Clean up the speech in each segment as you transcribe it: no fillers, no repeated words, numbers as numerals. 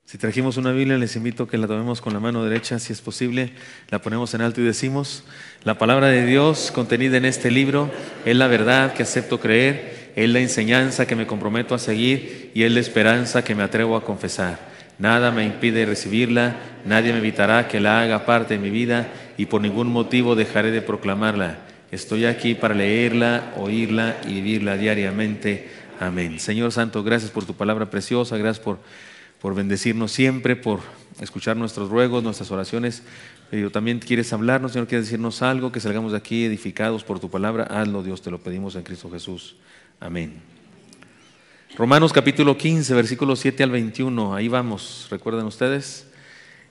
Si trajimos una Biblia, les invito a que la tomemos con la mano derecha, si es posible, la ponemos en alto y decimos: la palabra de Dios contenida en este libro es la verdad que acepto creer, es la enseñanza que me comprometo a seguir y es la esperanza que me atrevo a confesar. Nada me impide recibirla, nadie me evitará que la haga parte de mi vida y por ningún motivo dejaré de proclamarla. Estoy aquí para leerla, oírla y vivirla diariamente. Amén. Señor Santo, gracias por tu palabra preciosa, gracias por bendecirnos siempre, por escuchar nuestros ruegos, nuestras oraciones. Pero también quieres hablarnos, Señor, quieres decirnos algo, que salgamos de aquí edificados por tu palabra. Hazlo, Dios, te lo pedimos en Cristo Jesús. Amén. Romanos capítulo 15, versículos 7 al 21. Ahí vamos, ¿recuerdan ustedes?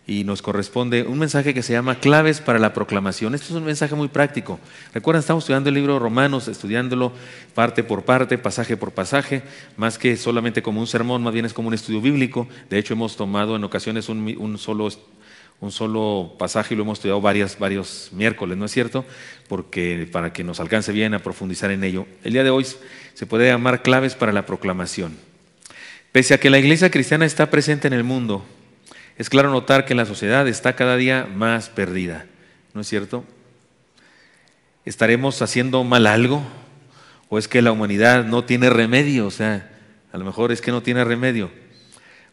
Y nos corresponde un mensaje que se llama Claves para la Proclamación. Este es un mensaje muy práctico. Recuerdan, estamos estudiando el libro de Romanos, estudiándolo parte por parte, pasaje por pasaje, más que solamente como un sermón, más bien es como un estudio bíblico. De hecho, hemos tomado en ocasiones un solo pasaje y lo hemos estudiado varios miércoles, ¿no es cierto? Porque para que nos alcance bien a profundizar en ello. El día de hoy se puede llamar Claves para la Proclamación. Pese a que la iglesia cristiana está presente en el mundo, es claro notar que la sociedad está cada día más perdida, ¿no es cierto? ¿Estaremos haciendo mal algo? ¿O es que la humanidad no tiene remedio? O sea, a lo mejor es que no tiene remedio.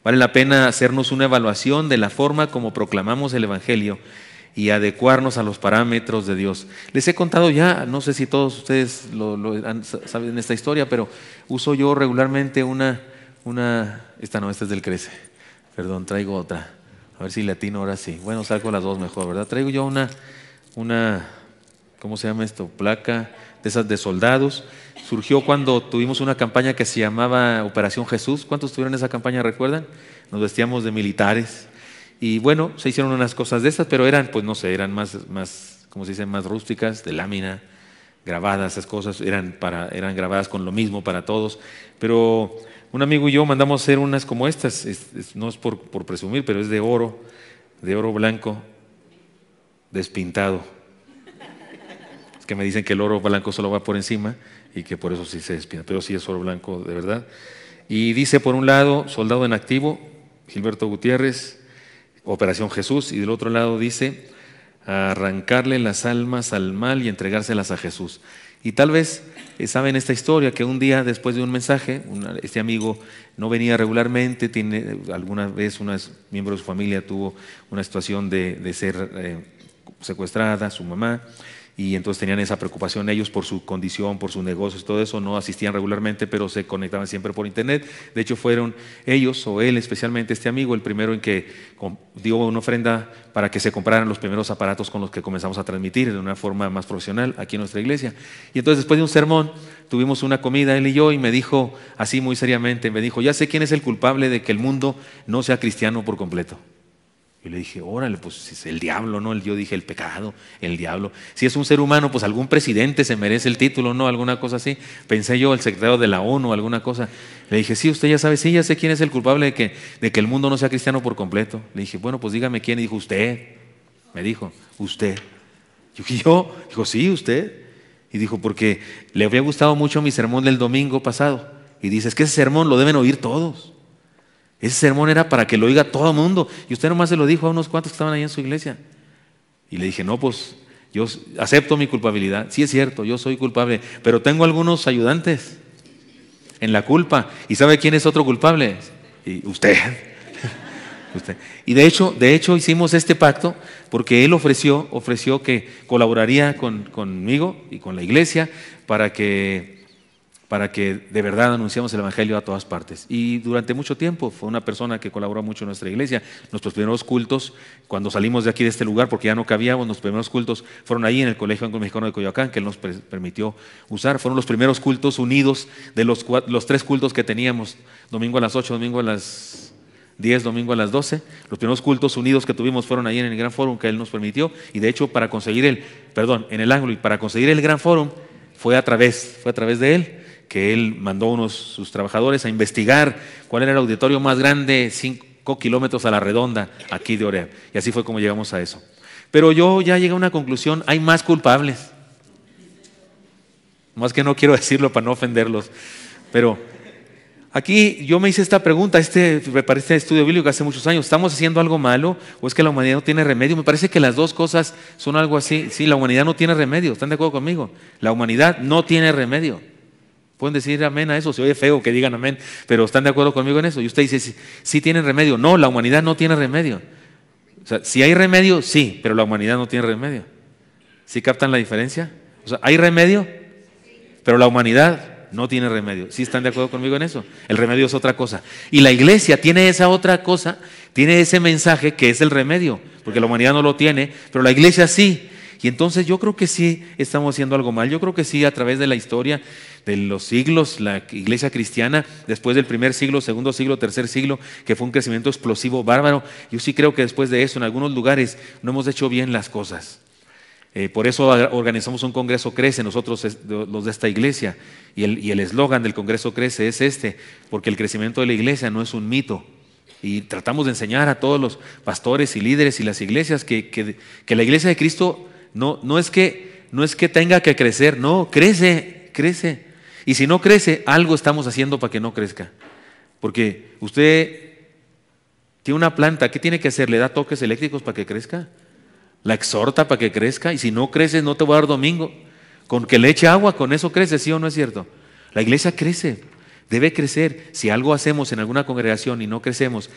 Vale la pena hacernos una evaluación de la forma como proclamamos el Evangelio y adecuarnos a los parámetros de Dios. Les he contado ya, no sé si todos ustedes saben esta historia, pero uso yo regularmente esta es del Crece. Perdón, traigo otra. A ver si latino ahora sí. Bueno, saco las dos mejor, ¿verdad? Traigo yo una, ¿cómo se llama esto? Placa de esas de soldados. Surgió cuando tuvimos una campaña que se llamaba Operación Jesús. ¿Cuántos tuvieron esa campaña, recuerdan? Nos vestíamos de militares. Y bueno, se hicieron unas cosas de estas, pero eran, pues no sé, eran más, ¿cómo se dice? Más rústicas, de lámina, grabadas, esas cosas. Eran grabadas con lo mismo para todos. Pero un amigo y yo mandamos hacer unas como estas, no es por presumir, pero es de oro blanco, despintado. Es que me dicen que el oro blanco solo va por encima y que por eso sí se despinta, pero sí es oro blanco de verdad. Y dice por un lado, soldado en activo, Gilberto Gutiérrez, Operación Jesús, y del otro lado dice, arrancarle las almas al mal y entregárselas a Jesús. Y tal vez saben esta historia, que un día después de un mensaje, este amigo no venía regularmente, alguna vez un miembro de su familia tuvo una situación de ser secuestrada, su mamá, y entonces tenían esa preocupación ellos por su condición, por sus negocios y todo eso. No asistían regularmente, pero se conectaban siempre por internet. De hecho, fueron ellos, o él especialmente, este amigo, el primero en que dio una ofrenda para que se compraran los primeros aparatos con los que comenzamos a transmitir de una forma más profesional aquí en nuestra iglesia. Y entonces, después de un sermón, tuvimos una comida él y yo, y me dijo así muy seriamente, me dijo: ya sé quién es el culpable de que el mundo no sea cristiano por completo. Y le dije: órale, pues es el diablo, ¿no? Yo dije: el pecado, el diablo. Si es un ser humano, pues algún presidente se merece el título, ¿no? Alguna cosa así. Pensé yo, el secretario de la ONU, alguna cosa. Le dije: sí, usted ya sabe, sí, ya sé quién es el culpable de que el mundo no sea cristiano por completo. Le dije: bueno, pues dígame quién. Y dijo: usted. Me dijo: usted. Yo dije: ¿yo? Dijo: sí, usted. Y dijo: porque le había gustado mucho mi sermón del domingo pasado. Y dice: es que ese sermón lo deben oír todos. Ese sermón era para que lo oiga todo el mundo. Y usted nomás se lo dijo a unos cuantos que estaban ahí en su iglesia. Y le dije: no, pues yo acepto mi culpabilidad. Sí, es cierto, yo soy culpable, pero tengo algunos ayudantes en la culpa. ¿Y sabe quién es otro culpable? Y usted. Usted. Y de hecho hicimos este pacto porque él ofreció que colaboraría conmigo y con la iglesia para que de verdad anunciamos el Evangelio a todas partes. Y durante mucho tiempo fue una persona que colaboró mucho en nuestra iglesia. Nuestros primeros cultos, cuando salimos de aquí de este lugar, porque ya no cabíamos, los primeros cultos fueron ahí en el Colegio Anglo-Mexicano de Coyoacán, que él nos permitió usar. Fueron los primeros cultos unidos de los 3 cultos que teníamos: domingo a las 8, domingo a las 10, domingo a las 12. Los primeros cultos unidos que tuvimos fueron ahí en el Gran Fórum, que él nos permitió. Y de hecho, en el Ángulo, y para conseguir el Gran Fórum fue a través de él, que él mandó sus trabajadores a investigar cuál era el auditorio más grande, 5 kilómetros a la redonda, aquí de Orea. Y así fue como llegamos a eso. Pero yo ya llegué a una conclusión: hay más culpables. Más que no quiero decirlo para no ofenderlos. Pero aquí yo me hice esta pregunta, me parece estudio bíblico hace muchos años. ¿Estamos haciendo algo malo o es que la humanidad no tiene remedio? Me parece que las dos cosas son algo así. Sí, la humanidad no tiene remedio. ¿Están de acuerdo conmigo? La humanidad no tiene remedio. Pueden decir amén a eso, se oye feo que digan amén, pero ¿están de acuerdo conmigo en eso? Y usted dice, sí tienen remedio. No, la humanidad no tiene remedio. O sea, si hay remedio, sí, pero la humanidad no tiene remedio. ¿Sí captan la diferencia? O sea, hay remedio, pero la humanidad no tiene remedio. ¿Sí están de acuerdo conmigo en eso? El remedio es otra cosa. Y la iglesia tiene esa otra cosa, tiene ese mensaje que es el remedio, porque la humanidad no lo tiene, pero la iglesia sí. Y entonces yo creo que sí estamos haciendo algo mal. Yo creo que sí, a través de la historia de los siglos, la iglesia cristiana, después del primer siglo, segundo siglo, tercer siglo, que fue un crecimiento explosivo, bárbaro, yo sí creo que después de eso, en algunos lugares, no hemos hecho bien las cosas. Por eso organizamos un Congreso Crece, nosotros los de esta iglesia, y el eslogan del Congreso Crece es porque el crecimiento de la iglesia no es un mito. Y tratamos de enseñar a todos los pastores y líderes y las iglesias que la iglesia de Cristo no es que tenga que crecer, no, crece. Y si no crece, algo estamos haciendo para que no crezca. Porque usted tiene una planta, ¿qué tiene que hacer? ¿Le da toques eléctricos para que crezca? ¿La exhorta para que crezca? Y si no crece, no te voy a dar domingo. Con que le eche agua, con eso crece, ¿sí o no es cierto? La iglesia crece, debe crecer. Si algo hacemos en alguna congregación y no crecemos,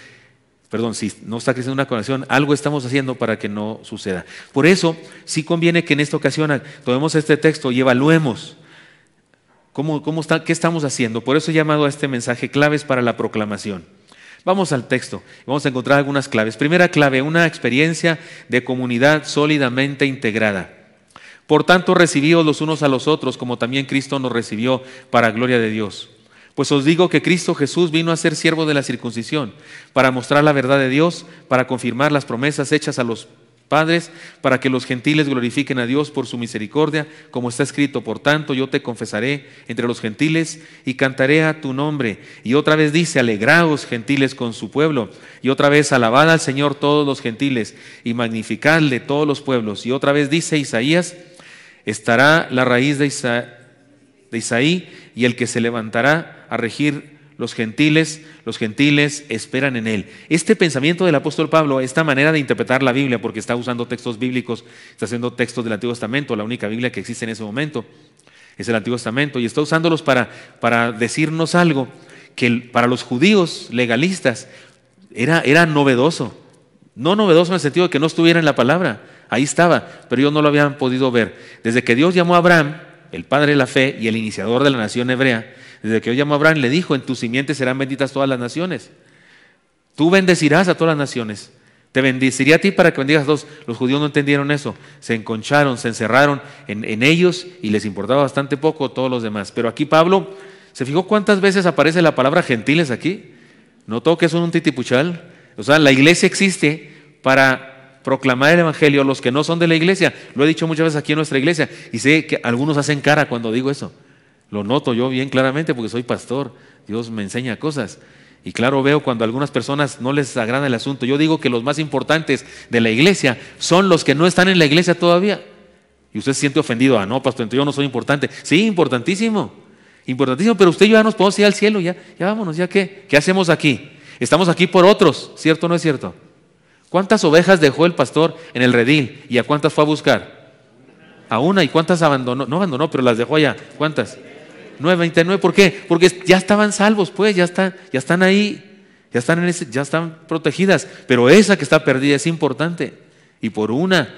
si no está creciendo una congregación, algo estamos haciendo para que no suceda. Por eso, sí conviene que en esta ocasión tomemos este texto y evaluemos qué estamos haciendo. Por eso he llamado a este mensaje claves para la proclamación. Vamos al texto, vamos a encontrar algunas claves. Primera clave, una experiencia de comunidad sólidamente integrada. Por tanto, recibíos los unos a los otros, como también Cristo nos recibió para gloria de Dios. Pues os digo que Cristo Jesús vino a ser siervo de la circuncisión, para mostrar la verdad de Dios, para confirmar las promesas hechas a los padres, para que los gentiles glorifiquen a Dios por su misericordia, como está escrito: por tanto yo te confesaré entre los gentiles y cantaré a tu nombre. Y otra vez dice: alegraos, gentiles, con su pueblo. Y otra vez: alabad al Señor todos los gentiles y magnificadle todos los pueblos. Y otra vez dice Isaías: estará la raíz de Isaí y el que se levantará a regir los gentiles esperan en él. Este pensamiento del apóstol Pablo, esta manera de interpretar la Biblia, porque está usando textos bíblicos, está haciendo textos del Antiguo Testamento, la única Biblia que existe en ese momento es el Antiguo Testamento, y está usándolos para decirnos algo que para los judíos legalistas era novedoso. No novedoso en el sentido de que no estuviera en la palabra, ahí estaba, pero ellos no lo habían podido ver. Desde que Dios llamó a Abraham, el padre de la fe y el iniciador de la nación hebrea, desde que Dios llamó a Abraham, le dijo: en tu simiente serán benditas todas las naciones. Tú bendecirás a todas las naciones. Te bendeciré a ti para que bendigas a todos. Los judíos no entendieron eso. Se enconcharon, se encerraron en ellos y les importaba bastante poco todos los demás. Pero aquí Pablo, ¿se fijó cuántas veces aparece la palabra gentiles aquí? ¿Notó que son un titipuchal? O sea, la iglesia existe para proclamar el evangelio a los que no son de la iglesia. Lo he dicho muchas veces aquí en nuestra iglesia y sé que algunos hacen cara cuando digo eso. Lo noto yo bien claramente porque soy pastor. Dios me enseña cosas. Y claro, veo cuando a algunas personas no les agrada el asunto. Yo digo que los más importantes de la iglesia son los que no están en la iglesia todavía. Y usted se siente ofendido. No, pastor, entonces yo no soy importante. Sí, importantísimo. Importantísimo, pero usted y yo ya nos podemos ir al cielo. Ya vámonos, ¿ya qué? ¿Qué hacemos aquí? Estamos aquí por otros, ¿cierto o no es cierto? ¿Cuántas ovejas dejó el pastor en el redil? ¿Y a cuántas fue a buscar? A una. ¿Y cuántas abandonó? No abandonó, pero las dejó allá. ¿Cuántas? 99. ¿Por qué? Porque ya estaban salvos, pues, ya están ahí, ya están protegidas. Pero esa que está perdida es importante. Y por una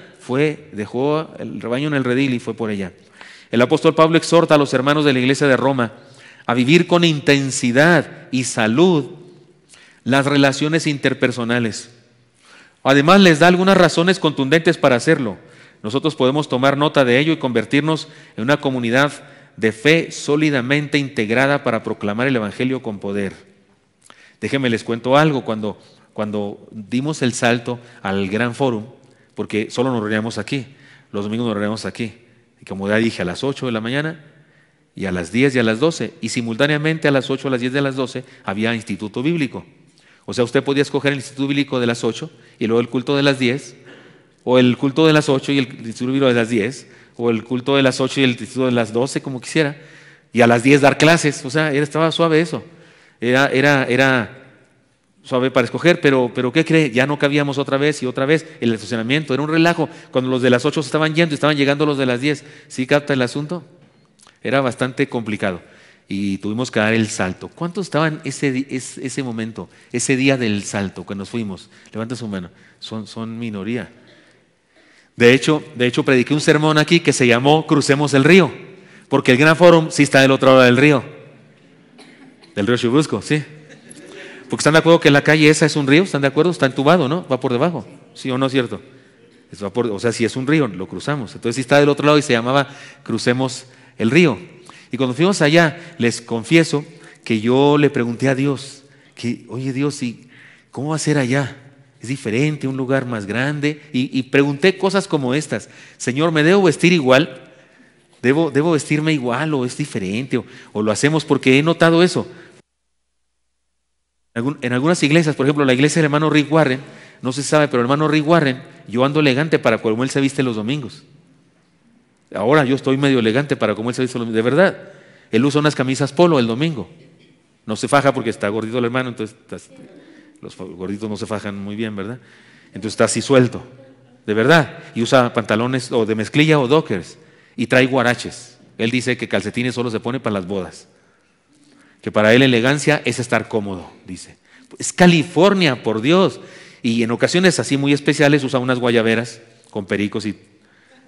dejó el rebaño en el redil y fue por ella. El apóstol Pablo exhorta a los hermanos de la iglesia de Roma a vivir con intensidad y salud las relaciones interpersonales. Además, les da algunas razones contundentes para hacerlo. Nosotros podemos tomar nota de ello y convertirnos en una comunidad de fe sólidamente integrada para proclamar el evangelio con poder. Déjenme les cuento algo. Cuando dimos el salto al gran fórum, porque solo nos reuníamos aquí, los domingos nos reuníamos aquí, y como ya dije, a las 8 de la mañana y a las 10 y a las 12, y simultáneamente a las 8, a las 10 y a las 12 había instituto bíblico. O sea, usted podía escoger el instituto bíblico de las 8 y luego el culto de las 10, o el culto de las 8 y el instituto bíblico de las 10, o el culto de las 8 y el culto de las 12, como quisiera, y a las 10 dar clases. O sea, estaba suave eso. Era suave para escoger, pero ¿qué cree? Ya no cabíamos otra vez y otra vez. El estacionamiento era un relajo. Cuando los de las 8 se estaban yendo y estaban llegando los de las 10. ¿Sí capta el asunto? Era bastante complicado y tuvimos que dar el salto. ¿Cuántos estaban ese momento, ese día del salto, que nos fuimos? Levanten su mano. Son minoría. De hecho, prediqué un sermón aquí que se llamó Crucemos el río, porque el Gran Fórum sí está del otro lado del río Churubusco, sí. Porque están de acuerdo que la calle esa es un río, ¿están de acuerdo? Está entubado, ¿no? Va por debajo, ¿sí o no es cierto? O sea, si es un río, lo cruzamos. Entonces sí está del otro lado y se llamaba Crucemos el río. Y cuando fuimos allá, les confieso que yo le pregunté a Dios, oye Dios, ¿cómo va a ser allá? Es diferente, un lugar más grande. Y pregunté cosas como estas: Señor, ¿me debo vestir igual? ¿Debo vestirme igual o es diferente? ¿O lo hacemos? Porque he notado eso. En algunas iglesias, por ejemplo, la iglesia del hermano Rick Warren, no se sabe, pero el hermano Rick Warren, yo ando elegante para como él se viste los domingos. Ahora yo estoy medio elegante para como él se viste los domingos. De verdad, él usa unas camisas polo el domingo. No se faja porque está gordito el hermano, entonces los gorditos no se fajan muy bien, ¿verdad? Entonces está así suelto, de verdad. Y usa pantalones o de mezclilla o dockers y trae guaraches. Él dice que calcetines solo se pone para las bodas. Que para él elegancia es estar cómodo, dice. Es California, por Dios. Y en ocasiones así muy especiales usa unas guayaberas con pericos y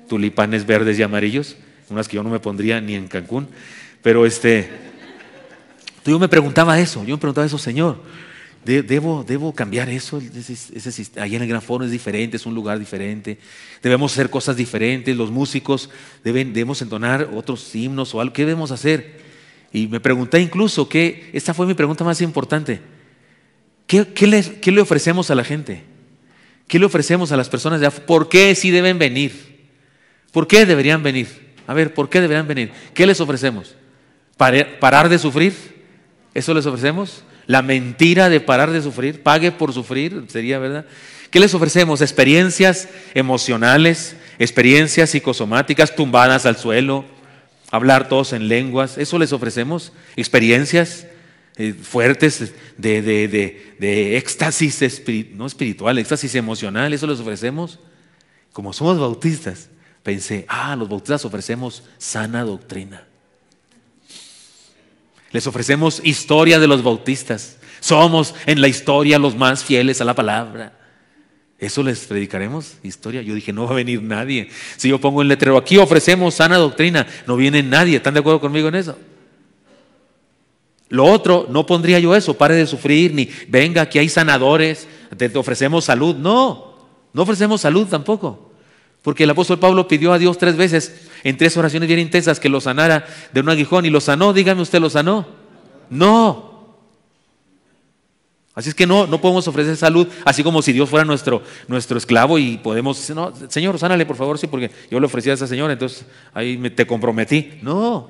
tulipanes verdes y amarillos, unas que yo no me pondría ni en Cancún. Pero yo me preguntaba eso, Señor, ¿debo cambiar eso? Allá en el Gran Foro es diferente, es un lugar diferente. Debemos hacer cosas diferentes, los músicos debemos entonar otros himnos o algo. ¿Qué debemos hacer? Y me pregunté incluso, esta fue mi pregunta más importante, ¿qué le ofrecemos a la gente? ¿Qué le ofrecemos a las personas de afuera? ¿Por qué sí deben venir? ¿Por qué deberían venir? A ver, ¿por qué deberían venir? ¿Qué les ofrecemos? ¿Parar de sufrir? ¿Eso les ofrecemos? La mentira de parar de sufrir, pague por sufrir, sería verdad. ¿Qué les ofrecemos? Experiencias emocionales, experiencias psicosomáticas, tumbadas al suelo, hablar todos en lenguas. ¿Eso les ofrecemos? Experiencias fuertes de éxtasis no espiritual, éxtasis emocional. ¿Eso les ofrecemos? Como somos bautistas, pensé, los bautistas ofrecemos sana doctrina. Les ofrecemos historia de los bautistas. Somos en la historia los más fieles a la palabra. ¿Eso les predicaremos? Historia. Yo dije, no va a venir nadie. Si yo pongo el letrero, aquí ofrecemos sana doctrina, no viene nadie. ¿Están de acuerdo conmigo en eso? Lo otro, no pondría yo eso, pare de sufrir, ni venga, aquí hay sanadores, te ofrecemos salud. No ofrecemos salud tampoco. Porque el apóstol Pablo pidió a Dios 3 veces, en 3 oraciones bien intensas, que lo sanara de un aguijón. ¿Y lo sanó? Dígame usted, ¿lo sanó? No. Así es que no podemos ofrecer salud, así como si Dios fuera nuestro esclavo y podemos decir, no, Señor, sánale por favor, sí, porque yo le ofrecí a esa señora, entonces ahí te comprometí. No.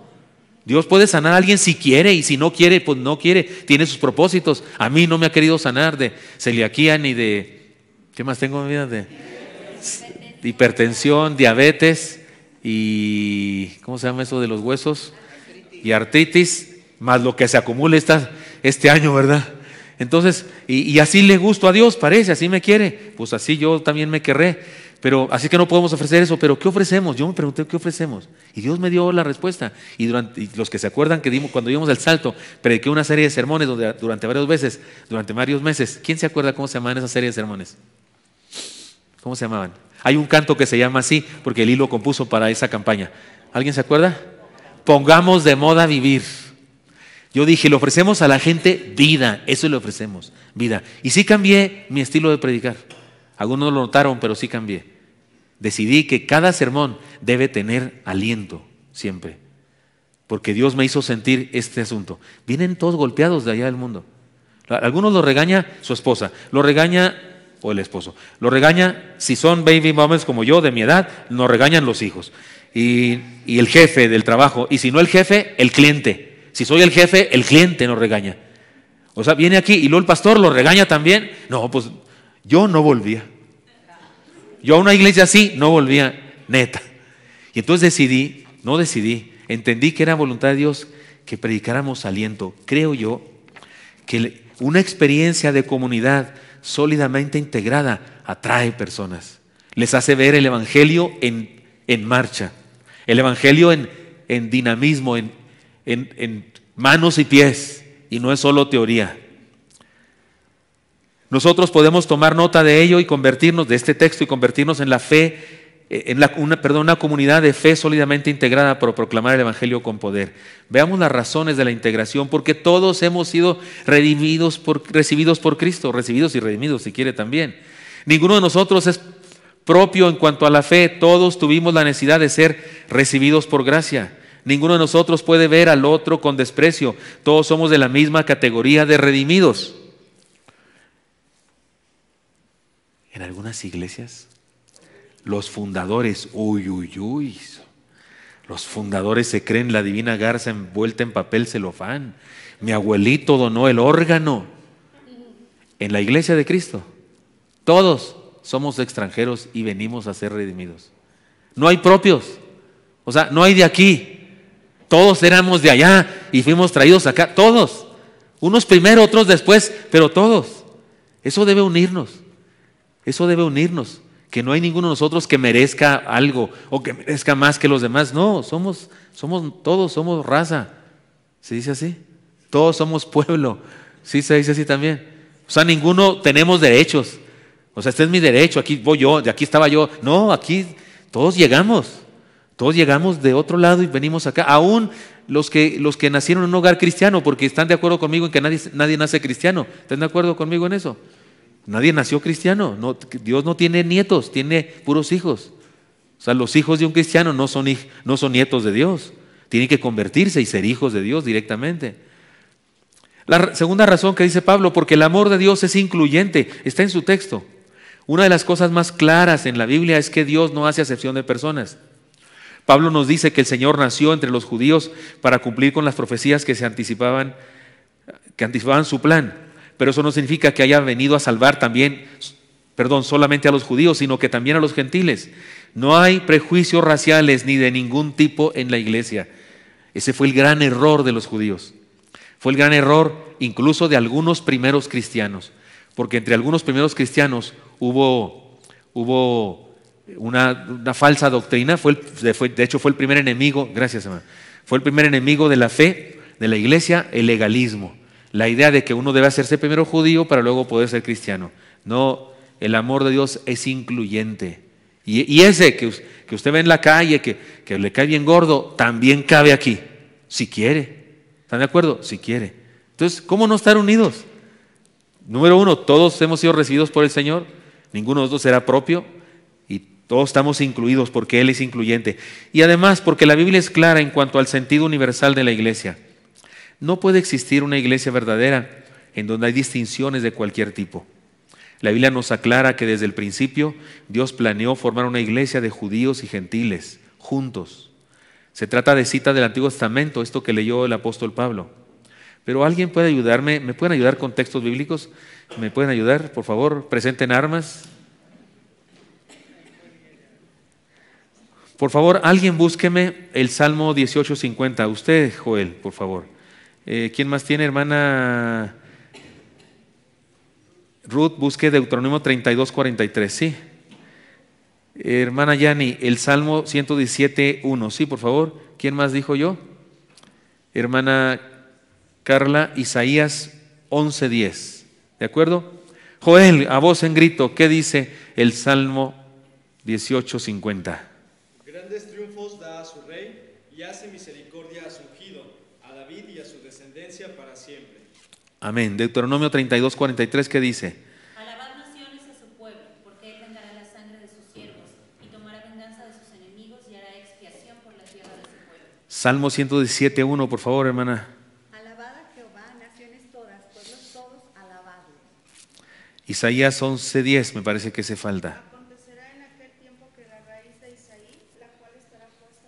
Dios puede sanar a alguien si quiere, y si no quiere, pues no quiere, tiene sus propósitos. A mí no me ha querido sanar de celiaquía ni de, ¿qué más tengo en mi vida? De hipertensión, diabetes y, ¿cómo se llama eso de los huesos? Y artritis, más lo que se acumule este año, ¿verdad? Entonces, y así le gusto a Dios, parece, así me quiere, pues así yo también me querré. Pero así que no podemos ofrecer eso. Pero ¿qué ofrecemos? Yo me pregunté, ¿qué ofrecemos? Y Dios me dio la respuesta. Y los que se acuerdan que cuando dimos el salto, prediqué una serie de sermones durante varios meses. ¿Quién se acuerda cómo se llamaban esa serie de sermones? ¿Cómo se llamaban? Hay un canto que se llama así, porque Eli lo compuso para esa campaña. ¿Alguien se acuerda? Pongamos de moda vivir. Yo dije, le ofrecemos a la gente vida, eso le ofrecemos, vida. Y sí cambié mi estilo de predicar. Algunos lo notaron, pero sí cambié. Decidí que cada sermón debe tener aliento, siempre. Porque Dios me hizo sentir este asunto. Vienen todos golpeados de allá del mundo. Algunos lo regaña su esposa, lo regaña, o el esposo, lo regaña, si son baby mamas como yo, de mi edad, nos regañan los hijos. Y el jefe del trabajo, y si no el jefe, el cliente. Si soy el jefe, el cliente nos regaña. O sea, viene aquí y luego el pastor lo regaña también. No, pues yo no volvía. Yo a una iglesia así no volvía, neta. Y entonces entendí que era voluntad de Dios que predicáramos aliento. Creo yo que una experiencia de comunidad sólidamente integrada atrae personas. Les hace ver el Evangelio en marcha, el Evangelio en dinamismo, en manos y pies, y no es solo teoría. Nosotros podemos tomar nota de ello y convertirnos, de este texto, y convertirnos en la fe, una comunidad de fe sólidamente integrada para proclamar el Evangelio con poder. Veamos las razones de la integración, porque todos hemos sido recibidos por Cristo, recibidos y redimidos si quiere también. Ninguno de nosotros es propio en cuanto a la fe, todos tuvimos la necesidad de ser recibidos por gracia. Ninguno de nosotros puede ver al otro con desprecio, todos somos de la misma categoría de redimidos. En algunas iglesias, los fundadores, los fundadores se creen la divina garza envuelta en papel celofán. Mi abuelito donó el órgano. En la iglesia de Cristo, todos somos extranjeros y venimos a ser redimidos. No hay propios, o sea, no hay de aquí. Todos éramos de allá y fuimos traídos acá, todos. Unos primero, otros después, pero todos. Eso debe unirnos. Que no hay ninguno de nosotros que merezca algo o que merezca más que los demás. No, todos somos raza. ¿Se dice así? Todos somos pueblo. Sí, se dice así también. O sea, ninguno tenemos derechos. O sea, este es mi derecho, aquí voy yo, de aquí estaba yo. No, aquí todos llegamos de otro lado y venimos acá. Aún los que nacieron en un hogar cristiano, porque están de acuerdo conmigo en que nadie nace cristiano. ¿Están de acuerdo conmigo en eso? Nadie nació cristiano. No, Dios no tiene nietos, tiene puros hijos. O sea, los hijos de un cristiano no son nietos de Dios. Tienen que convertirse y ser hijos de Dios directamente. La segunda razón que dice Pablo, porque el amor de Dios es incluyente, está en su texto. Una de las cosas más claras en la Biblia es que Dios no hace acepción de personas. Pablo nos dice que el Señor nació entre los judíos para cumplir con las profecías que anticipaban su plan. Pero eso no significa que haya venido a salvar solamente a los judíos, sino que también a los gentiles. No hay prejuicios raciales ni de ningún tipo en la iglesia. Ese fue el gran error de los judíos. Fue el gran error incluso de algunos primeros cristianos, porque entre algunos primeros cristianos hubo una falsa doctrina. De hecho fue el primer enemigo, gracias hermano, fue el primer enemigo de la fe, de la iglesia, el legalismo. La idea de que uno debe hacerse primero judío para luego poder ser cristiano. No, el amor de Dios es incluyente. Y ese que usted ve en la calle, que le cae bien gordo, también cabe aquí, si quiere. ¿Están de acuerdo? Si quiere. Entonces, ¿cómo no estar unidos? Número uno, todos hemos sido recibidos por el Señor, ninguno de nosotros será propio y todos estamos incluidos porque Él es incluyente. Y además, porque la Biblia es clara en cuanto al sentido universal de la iglesia. No puede existir una iglesia verdadera en donde hay distinciones de cualquier tipo. La Biblia nos aclara que desde el principio Dios planeó formar una iglesia de judíos y gentiles juntos. Se trata de citas del Antiguo Testamento, esto que leyó el apóstol Pablo. Pero ¿alguien puede ayudarme? ¿Me pueden ayudar con textos bíblicos? ¿Me pueden ayudar? Por favor, presenten armas. Por favor, alguien búsqueme el Salmo 18:50. Usted, Joel, por favor. ¿Quién más tiene, hermana Ruth? Busque Deuteronomio 32:43, sí. Hermana Yani, el Salmo 117:1, sí, por favor. ¿Quién más dijo yo? Hermana Carla, Isaías 11:10, ¿de acuerdo? Joel, a voz en grito, ¿qué dice el Salmo 18:50? Grandes triunfos da a su rey y hace misericordia a su ungido, a David y a su descendencia para siempre. Amén. Deuteronomio 32:43, ¿qué dice? Alabad naciones a su pueblo, porque él vengará la sangre de sus siervos y tomará venganza de sus enemigos y hará expiación por la tierra de su pueblo. Salmo 117:1, por favor, hermana. Alabad a Jehová, naciones todas, pueblos todos, alabadle. Isaías 11:10, me parece que se falta. Acontecerá en aquel tiempo que la raíz de Isaí, la cual estará puesta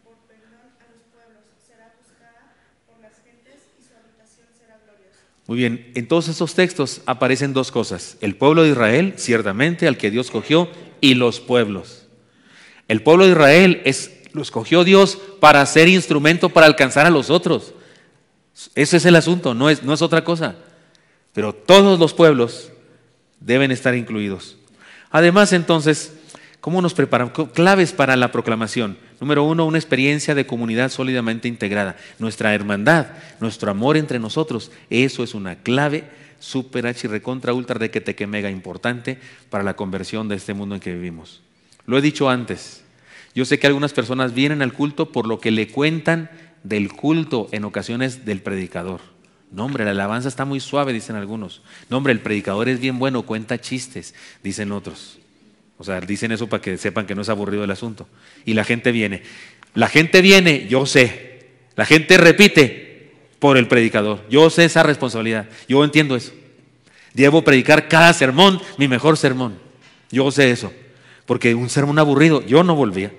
por perdón a los pueblos, será buscada por las gentes y su habitación será gloriosa. Muy bien, en todos estos textos aparecen dos cosas: el pueblo de Israel, ciertamente, al que Dios cogió, y los pueblos. El pueblo de Israel lo escogió Dios para ser instrumento para alcanzar a los otros. Ese es el asunto, no es otra cosa. Pero todos los pueblos deben estar incluidos. Además, entonces, ¿cómo nos preparamos? Claves para la proclamación. Número 1, una experiencia de comunidad sólidamente integrada. Nuestra hermandad, nuestro amor entre nosotros, eso es una clave súper archi recontra ultra de que te que mega importante para la conversión de este mundo en que vivimos. Lo he dicho antes. Yo sé que algunas personas vienen al culto por lo que le cuentan del culto en ocasiones del predicador. No, hombre, la alabanza está muy suave, dicen algunos. No, hombre, el predicador es bien bueno, cuenta chistes, dicen otros. O sea, dicen eso para que sepan que no es aburrido el asunto. Y la gente viene. La gente viene, yo sé. La gente repite por el predicador. Yo sé esa responsabilidad. Yo entiendo eso. Debo predicar cada sermón, mi mejor sermón. Yo sé eso. Porque un sermón aburrido, yo no volvía.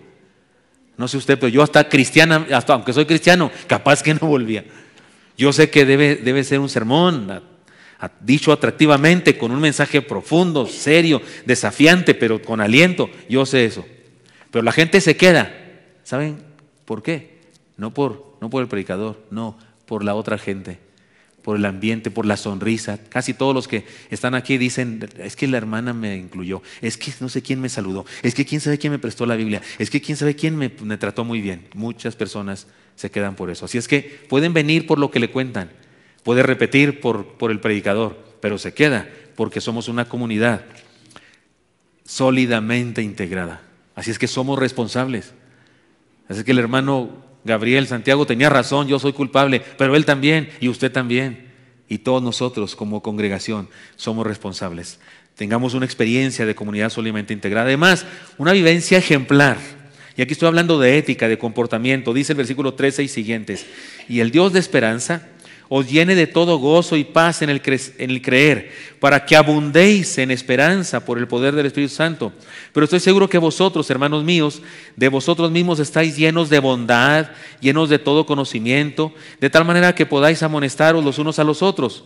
No sé usted, pero yo hasta cristiana, hasta aunque soy cristiano, capaz que no volvía. Yo sé que debe ser un sermón dicho atractivamente, con un mensaje profundo, serio, desafiante, pero con aliento. Yo sé eso. Pero la gente se queda. ¿Saben por qué? No por el predicador, no, por la otra gente, por el ambiente, por la sonrisa. Casi todos los que están aquí dicen, es que la hermana me incluyó, es que no sé quién me saludó, es que quién sabe quién me prestó la Biblia, es que quién sabe quién me trató muy bien. Muchas personas se quedan por eso. Así es que pueden venir por lo que le cuentan, puede repetir por el predicador, pero se queda porque somos una comunidad sólidamente integrada. Así es que somos responsables. Así es que el hermano Gabriel Santiago tenía razón, yo soy culpable, pero él también y usted también. Y todos nosotros como congregación somos responsables. Tengamos una experiencia de comunidad sólidamente integrada. Además, una vivencia ejemplar. Y aquí estoy hablando de ética, de comportamiento. Dice el versículo 13 y siguientes. Y el Dios de esperanza os llene de todo gozo y paz en el creer, para que abundéis en esperanza por el poder del Espíritu Santo. Pero estoy seguro que vosotros, hermanos míos, de vosotros mismos estáis llenos de bondad, llenos de todo conocimiento, de tal manera que podáis amonestaros los unos a los otros.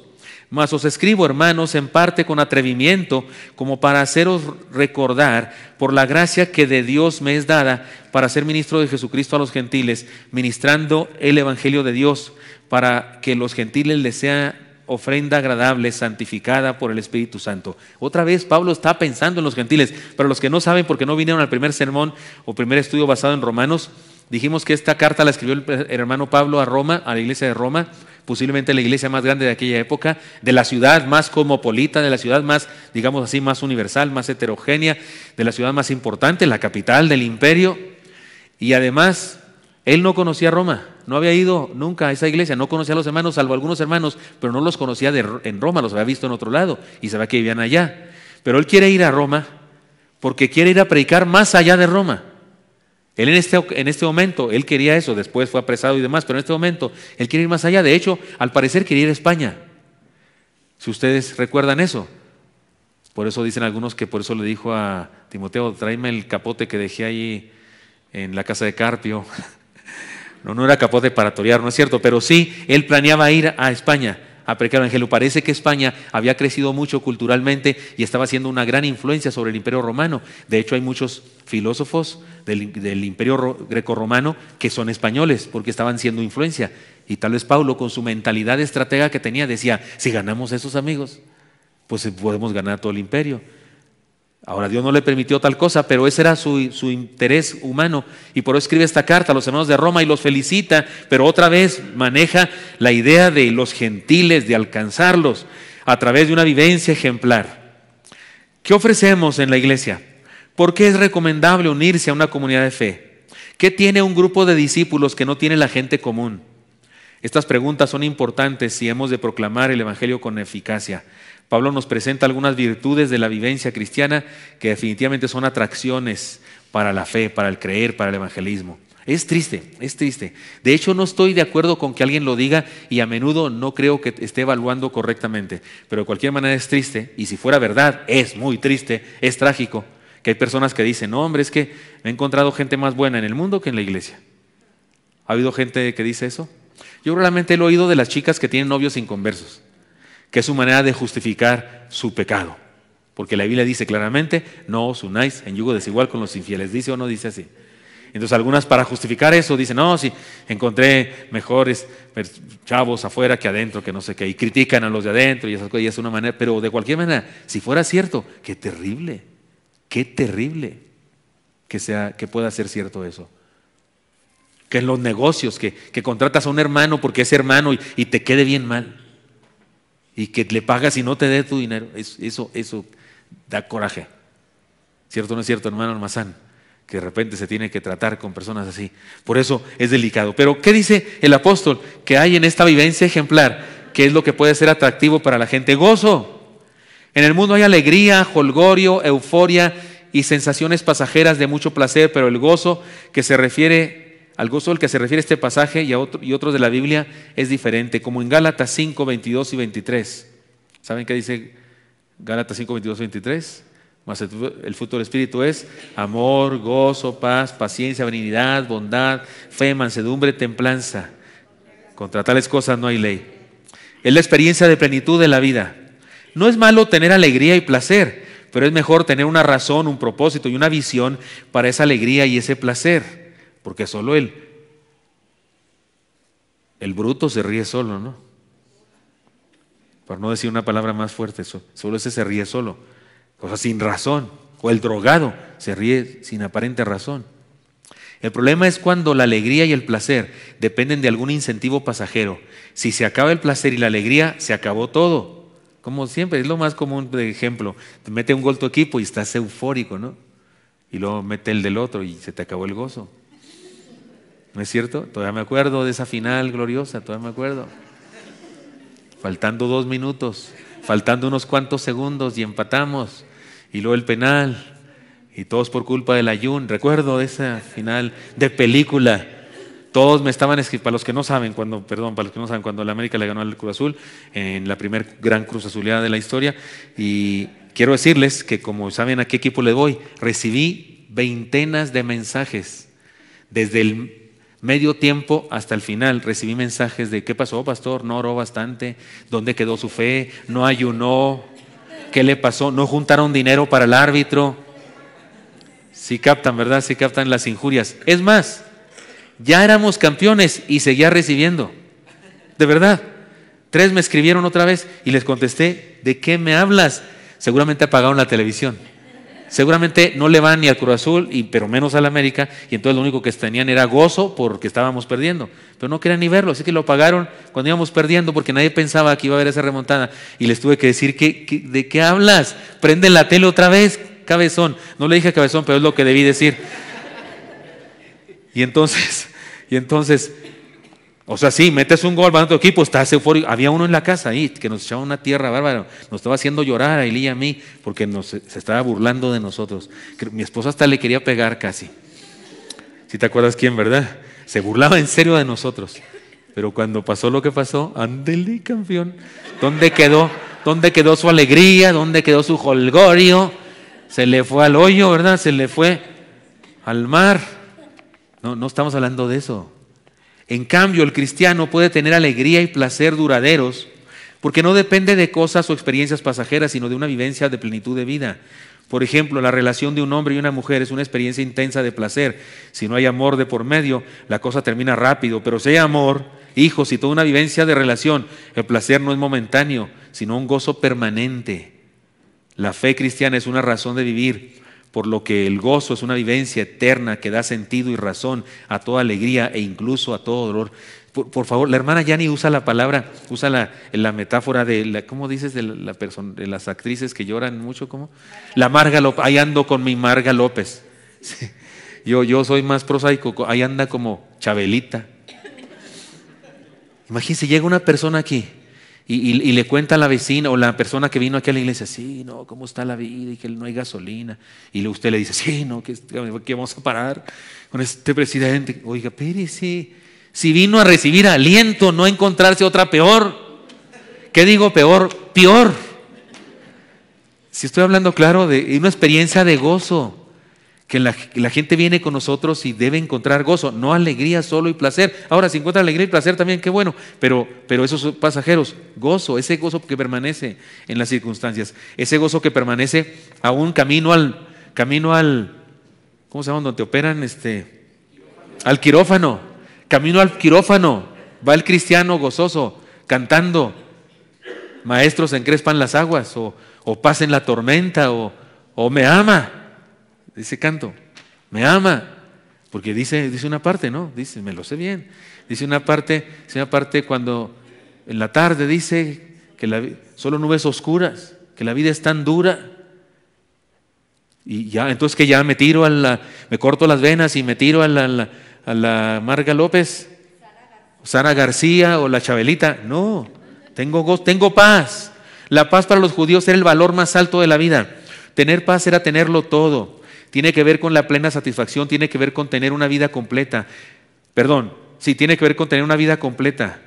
Mas os escribo, hermanos, en parte con atrevimiento, como para haceros recordar por la gracia que de Dios me es dada para ser ministro de Jesucristo a los gentiles, ministrando el Evangelio de Dios, para que los gentiles les sea ofrenda agradable, santificada por el Espíritu Santo. Otra vez Pablo está pensando en los gentiles. Para los que no saben, porque no vinieron al primer sermón o primer estudio basado en Romanos, dijimos que esta carta la escribió el hermano Pablo a Roma, a la iglesia de Roma, posiblemente la iglesia más grande de aquella época, de la ciudad más cosmopolita, de la ciudad más, digamos así, más universal, más heterogénea, de la ciudad más importante, la capital del imperio. Y además, él no conocía Roma, no había ido nunca a esa iglesia, no conocía a los hermanos, salvo algunos hermanos, pero no los conocía en Roma, los había visto en otro lado y sabía que vivían allá. Pero él quiere ir a Roma porque quiere ir a predicar más allá de Roma. Él en este momento, él quería eso, después fue apresado y demás, pero en este momento él quiere ir más allá. De hecho, al parecer quería ir a España. Si ustedes recuerdan eso. Por eso dicen algunos que por eso le dijo a Timoteo, tráeme el capote que dejé ahí en la casa de Carpio. No era capote para torear, no es cierto, pero sí, él planeaba ir a España a predicar el Evangelio. Parece que España había crecido mucho culturalmente y estaba haciendo una gran influencia sobre el Imperio Romano. De hecho, hay muchos filósofos del Imperio Greco-Romano que son españoles porque estaban siendo influencia. Y tal vez Pablo, con su mentalidad estratega que tenía, decía, si ganamos a esos amigos, pues podemos ganar todo el imperio. Ahora, Dios no le permitió tal cosa, pero ese era su interés humano. Y por eso escribe esta carta a los hermanos de Roma y los felicita, pero otra vez maneja la idea de los gentiles, de alcanzarlos a través de una vivencia ejemplar. ¿Qué ofrecemos en la iglesia? ¿Por qué es recomendable unirse a una comunidad de fe? ¿Qué tiene un grupo de discípulos que no tiene la gente común? Estas preguntas son importantes si hemos de proclamar el Evangelio con eficacia. Pablo nos presenta algunas virtudes de la vivencia cristiana que definitivamente son atracciones para la fe, para el creer, para el evangelismo. Es triste. De hecho, no estoy de acuerdo con que alguien lo diga y a menudo no creo que esté evaluando correctamente. Pero de cualquier manera es triste, y si fuera verdad, es muy triste, es trágico, que hay personas que dicen, no hombre, es que he encontrado gente más buena en el mundo que en la iglesia. ¿Ha habido gente que dice eso? Yo realmente lo he oído de las chicas que tienen novios inconversos, que es su manera de justificar su pecado. Porque la Biblia dice claramente, no os unáis en yugo desigual con los infieles. ¿Dice o no dice así? Entonces algunas, para justificar eso, dicen, no, sí, encontré mejores chavos afuera que adentro, que no sé qué, y critican a los de adentro y esas cosas, y es una manera, pero de cualquier manera, si fuera cierto, qué terrible que pueda ser cierto eso. Que en los negocios, que contratas a un hermano porque es hermano y te quede bien mal, y que le pagas y no te dé tu dinero, eso da coraje. ¿Cierto o no es cierto, hermano Almazán? Que de repente se tiene que tratar con personas así. Por eso es delicado. Pero ¿qué dice el apóstol? Que hay en esta vivencia ejemplar, que es lo que puede ser atractivo para la gente. Gozo. En el mundo hay alegría, jolgorio, euforia y sensaciones pasajeras de mucho placer, pero el gozo que se refiere, al gozo al que se refiere este pasaje y otros de la Biblia es diferente, como en Gálatas 5, 22 y 23. ¿Saben qué dice Gálatas 5, 22 y 23? Mas el fruto del Espíritu es amor, gozo, paz, paciencia, benignidad, bondad, fe, mansedumbre, templanza. Contra tales cosas no hay ley. Es la experiencia de plenitud de la vida. No es malo tener alegría y placer, pero es mejor tener una razón, un propósito y una visión para esa alegría y ese placer. Porque solo el bruto se ríe solo, ¿no? Para no decir una palabra más fuerte, solo ese se ríe solo. O sea, sin razón. O el drogado se ríe sin aparente razón. El problema es cuando la alegría y el placer dependen de algún incentivo pasajero. Si se acaba el placer y la alegría, se acabó todo. Como siempre, es lo más común de ejemplo. Te mete un gol tu equipo y estás eufórico, ¿no? Y luego mete el del otro y se te acabó el gozo. ¿No es cierto? Todavía me acuerdo de esa final gloriosa, todavía me acuerdo. Faltando 2 minutos, faltando unos cuantos segundos y empatamos. Y luego el penal, y todos por culpa del ayun. Recuerdo esa final de película. Todos me estaban escribiendo, para los que no saben, cuando la América le ganó al Cruz Azul, en la primer gran Cruz Azuleada de la historia, y quiero decirles que como saben a qué equipo le voy, recibí veintenas de mensajes, desde el medio tiempo hasta el final, recibí mensajes de ¿qué pasó, pastor? No oró bastante, ¿dónde quedó su fe? No ayunó, ¿qué le pasó? ¿No juntaron dinero para el árbitro? Sí captan, ¿verdad? Sí captan las injurias. Es más, ya éramos campeones y seguía recibiendo. De verdad. 3 me escribieron otra vez y les contesté, ¿de qué me hablas? Seguramente apagaron la televisión. Seguramente no le van ni al Cruz Azul, pero menos al América, y entonces lo único que tenían era gozo porque estábamos perdiendo. Pero no querían ni verlo, así que lo apagaron cuando íbamos perdiendo porque nadie pensaba que iba a haber esa remontada. Y les tuve que decir, ¿de qué hablas? Prende la tele otra vez, cabezón. No le dije cabezón, pero es lo que debí decir. Y entonces, o sea, sí, metes un gol para tu equipo, estás eufórico. Había uno en la casa ahí que nos echaba una tierra bárbara, nos estaba haciendo llorar a Eli y a mí porque se estaba burlando de nosotros. Mi esposa hasta le quería pegar casi. Si te acuerdas quién, ¿verdad? Se burlaba en serio de nosotros. Pero cuando pasó lo que pasó, ándele, campeón. ¿Dónde quedó su alegría? ¿Dónde quedó su jolgorio? Se le fue al hoyo, ¿verdad? Se le fue al mar. No estamos hablando de eso. En cambio, el cristiano puede tener alegría y placer duraderos porque no depende de cosas o experiencias pasajeras, sino de una vivencia de plenitud de vida. Por ejemplo, la relación de un hombre y una mujer es una experiencia intensa de placer. Si no hay amor de por medio, la cosa termina rápido. Pero si hay amor, hijos y toda una vivencia de relación, el placer no es momentáneo, sino un gozo permanente. La fe cristiana es una razón de vivir, por lo que el gozo es una vivencia eterna que da sentido y razón a toda alegría e incluso a todo dolor. Por favor, la hermana Yani usa la metáfora de ¿cómo dices? De las actrices que lloran mucho, ¿cómo? La Marga López, ahí ando con mi Marga López. Sí. Yo soy más prosaico, ahí anda como Chabelita. Imagínense, llega una persona aquí y le cuenta a la vecina o la persona que vino aquí a la iglesia, sí, no, ¿cómo está la vida? Y que no hay gasolina. Y usted le dice, sí, no, que vamos a parar con este presidente. Oiga, espérese, si vino a recibir aliento, no a encontrarse otra peor. ¿Qué digo peor? Peor. Si estoy hablando claro de una experiencia de gozo, Que la gente viene con nosotros y debe encontrar gozo, no alegría solo y placer. Ahora, si encuentra alegría y placer también, qué bueno, pero esos son pasajeros. Gozo, ese gozo que permanece en las circunstancias, ese gozo que permanece aún camino al, ¿cómo se llama? Donde te operan, al quirófano. Camino al quirófano, va el cristiano gozoso, cantando, maestros encrespan las aguas, o pasen la tormenta, o me ama. Dice canto, me ama, porque dice una parte, ¿no? Dice, me lo sé bien. Dice una parte cuando en la tarde dice que solo nubes oscuras, que la vida es tan dura. Y ya, entonces que ya me tiro me corto las venas y me tiro a la Marga López, Sara García o la Chabelita. No, tengo paz. La paz para los judíos era el valor más alto de la vida. Tener paz era tenerlo todo. Tiene que ver con la plena satisfacción, tiene que ver con tener una vida completa. Tiene que ver con tener una vida completa,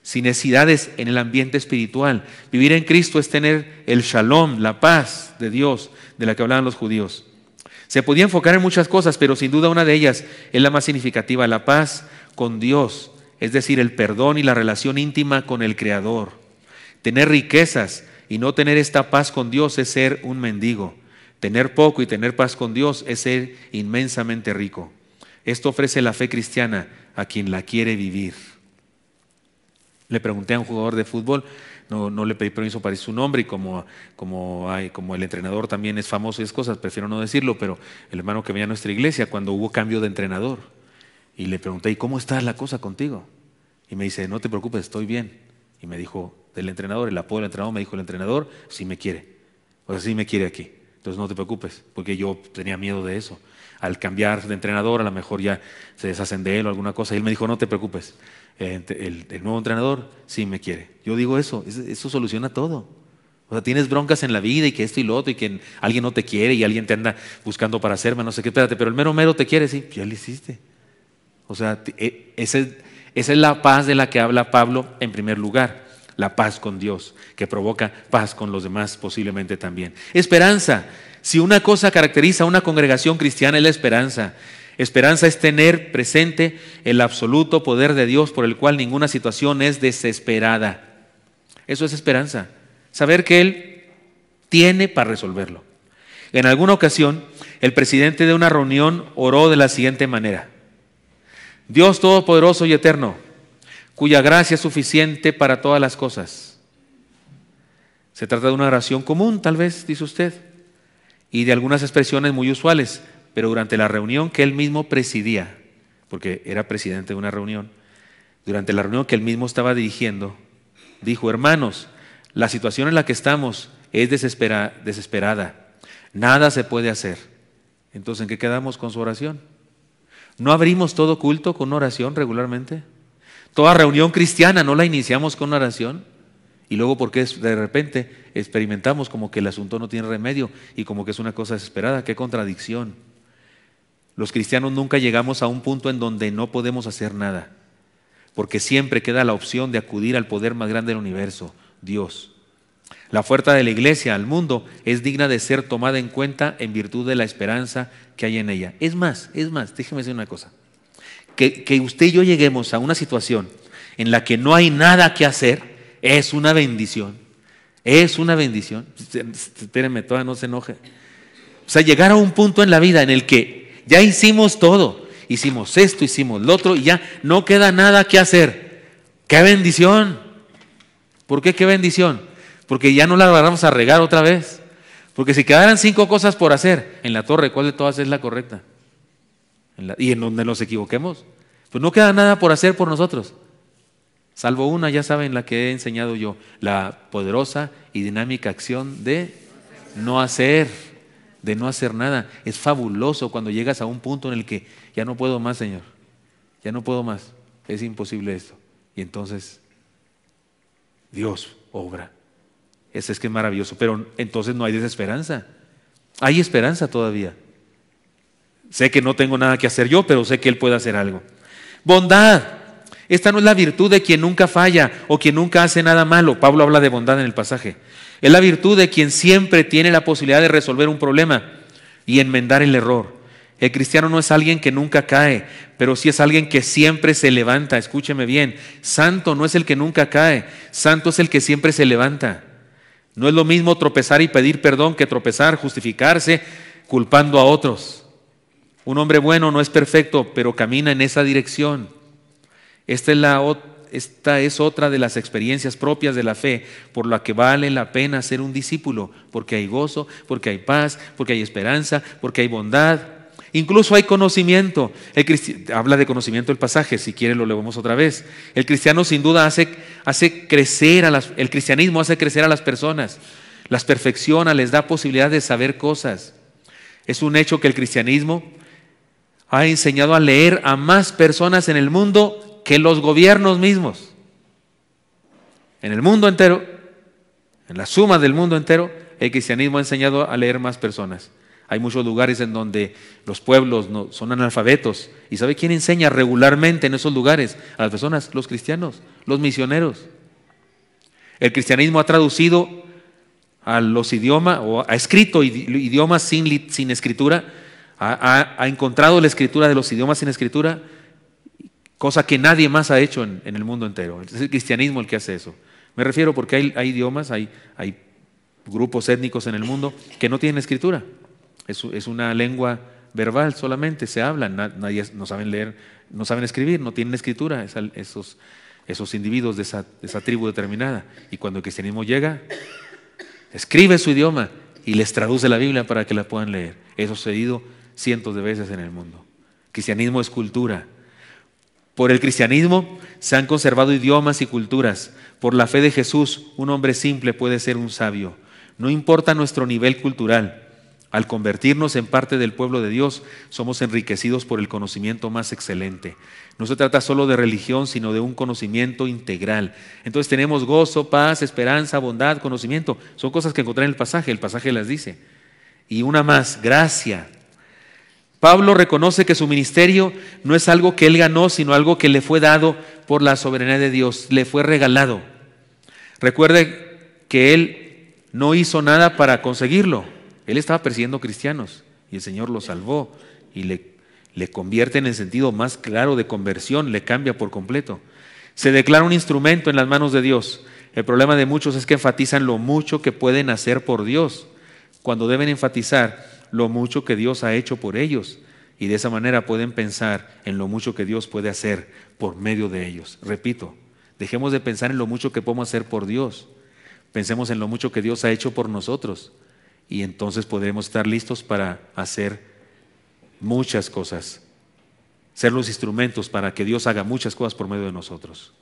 sin necesidades en el ambiente espiritual. Vivir en Cristo es tener el shalom, la paz de Dios, de la que hablaban los judíos. Se podía enfocar en muchas cosas, pero sin duda una de ellas es la más significativa, la paz con Dios, es decir, el perdón y la relación íntima con el Creador. Tener riquezas y no tener esta paz con Dios es ser un mendigo. Tener poco y tener paz con Dios es ser inmensamente rico. Esto ofrece la fe cristiana a quien la quiere vivir. Le pregunté a un jugador de fútbol, no le pedí permiso para decir su nombre, y como el entrenador también es famoso y es cosas, prefiero no decirlo, pero el hermano que venía a nuestra iglesia cuando hubo cambio de entrenador, y le pregunté, ¿y cómo está la cosa contigo? Y me dice, no te preocupes, estoy bien. Y me dijo del entrenador, el apodo del entrenador, me dijo, el entrenador sí me quiere, o sea, sí me quiere aquí. Entonces no te preocupes, porque yo tenía miedo de eso. Al cambiar de entrenador, a lo mejor ya se deshacen de él o alguna cosa. Y él me dijo, no te preocupes, el nuevo entrenador sí me quiere. Yo digo eso soluciona todo. O sea, tienes broncas en la vida y que esto y lo otro, y que alguien no te quiere y alguien te anda buscando para hacerme, no sé qué, espérate, pero el mero te quiere, sí, ya lo hiciste. O sea, esa es la paz de la que habla Pablo en primer lugar. La paz con Dios, que provoca paz con los demás posiblemente también. Esperanza. Si una cosa caracteriza a una congregación cristiana es la esperanza. Esperanza es tener presente el absoluto poder de Dios por el cual ninguna situación es desesperada. Eso es esperanza. Saber que Él tiene para resolverlo. En alguna ocasión, el presidente de una reunión oró de la siguiente manera: Dios Todopoderoso y Eterno, cuya gracia es suficiente para todas las cosas. Se trata de una oración común, tal vez, dice usted, y de algunas expresiones muy usuales, pero durante la reunión que él mismo presidía, porque era presidente de una reunión, durante la reunión que él mismo estaba dirigiendo, dijo: hermanos, la situación en la que estamos es desesperada, nada se puede hacer. Entonces, ¿en qué quedamos con su oración? ¿No abrimos todo culto con una oración regularmente? Toda reunión cristiana no la iniciamos con una oración, y luego porque de repente experimentamos como que el asunto no tiene remedio y como que es una cosa desesperada. ¡Qué contradicción! Los cristianos nunca llegamos a un punto en donde no podemos hacer nada, porque siempre queda la opción de acudir al poder más grande del universo, Dios. La oferta de la iglesia al mundo es digna de ser tomada en cuenta en virtud de la esperanza que hay en ella. Es más, déjeme decir una cosa. Que usted y yo lleguemos a una situación en la que no hay nada que hacer es una bendición. Es una bendición. Espérenme, todavía no se enoje. O sea, llegar a un punto en la vida en el que ya hicimos todo. Hicimos esto, hicimos lo otro y ya no queda nada que hacer. ¡Qué bendición! ¿Por qué qué bendición? Porque ya no la vamos a regar otra vez. Porque si quedaran 5 cosas por hacer en la torre, ¿cuál de todas es la correcta? Y en donde nos equivoquemos, pues no queda nada por hacer por nosotros, salvo una, ya saben, la que he enseñado yo, la poderosa y dinámica acción de no hacer nada. Es fabuloso cuando llegas a un punto en el que ya no puedo más, Señor, ya no puedo más, es imposible esto, y entonces Dios obra. Eso es que es maravilloso, pero entonces no hay desesperanza, hay esperanza todavía. Sé que no tengo nada que hacer yo, pero sé que Él puede hacer algo. Bondad. Esta no es la virtud de quien nunca falla o quien nunca hace nada malo. Pablo habla de bondad en el pasaje. Es la virtud de quien siempre tiene la posibilidad de resolver un problema y enmendar el error. El cristiano no es alguien que nunca cae, pero sí es alguien que siempre se levanta. Escúcheme bien, santo no es el que nunca cae, santo es el que siempre se levanta. No es lo mismo tropezar y pedir perdón que tropezar, justificarse, culpando a otros. Un hombre bueno no es perfecto, pero camina en esa dirección. Esta es otra de las experiencias propias de la fe, por la que vale la pena ser un discípulo, porque hay gozo, porque hay paz, porque hay esperanza, porque hay bondad. Incluso hay conocimiento. Habla de conocimiento el pasaje, si quiere lo leemos otra vez. El cristiano sin duda hace crecer el cristianismo hace crecer a las personas, las perfecciona, les da posibilidad de saber cosas. Es un hecho que el cristianismo ha enseñado a leer a más personas en el mundo que los gobiernos mismos. En el mundo entero, en la suma del mundo entero, el cristianismo ha enseñado a leer más personas. Hay muchos lugares en donde los pueblos son analfabetos. ¿Y sabe quién enseña regularmente en esos lugares? A las personas, los cristianos, los misioneros. El cristianismo ha traducido a los idiomas, o ha escrito idiomas sin escritura, ha encontrado la escritura de los idiomas sin escritura, cosa que nadie más ha hecho en el mundo entero. Es el cristianismo el que hace eso. Me refiero porque hay idiomas, hay grupos étnicos en el mundo que no tienen escritura. Es una lengua verbal solamente, se hablan, nadie, no saben leer, no saben escribir, no tienen escritura, esos individuos de esa tribu determinada. Y cuando el cristianismo llega, escribe su idioma y les traduce la Biblia para que la puedan leer. Eso ha sucedido cientos de veces en el mundo. Cristianismo es cultura. Por el cristianismo se han conservado idiomas y culturas. Por la fe de Jesús, un hombre simple puede ser un sabio. No importa nuestro nivel cultural. Al convertirnos en parte del pueblo de Dios, somos enriquecidos por el conocimiento más excelente. No se trata solo de religión, sino de un conocimiento integral. Entonces tenemos gozo, paz, esperanza, bondad, conocimiento. Son cosas que encontré en el pasaje las dice. Y una más, gracia. Pablo reconoce que su ministerio no es algo que él ganó, sino algo que le fue dado por la soberanía de Dios, le fue regalado. Recuerde que él no hizo nada para conseguirlo. Él estaba persiguiendo cristianos y el Señor lo salvó y le convierte en el sentido más claro de conversión, le cambia por completo. Se declara un instrumento en las manos de Dios. El problema de muchos es que enfatizan lo mucho que pueden hacer por Dios, cuando deben enfatizar lo mucho que Dios ha hecho por ellos, y de esa manera pueden pensar en lo mucho que Dios puede hacer por medio de ellos. Repito, dejemos de pensar en lo mucho que podemos hacer por Dios, pensemos en lo mucho que Dios ha hecho por nosotros, y entonces podremos estar listos para hacer muchas cosas, ser los instrumentos para que Dios haga muchas cosas por medio de nosotros.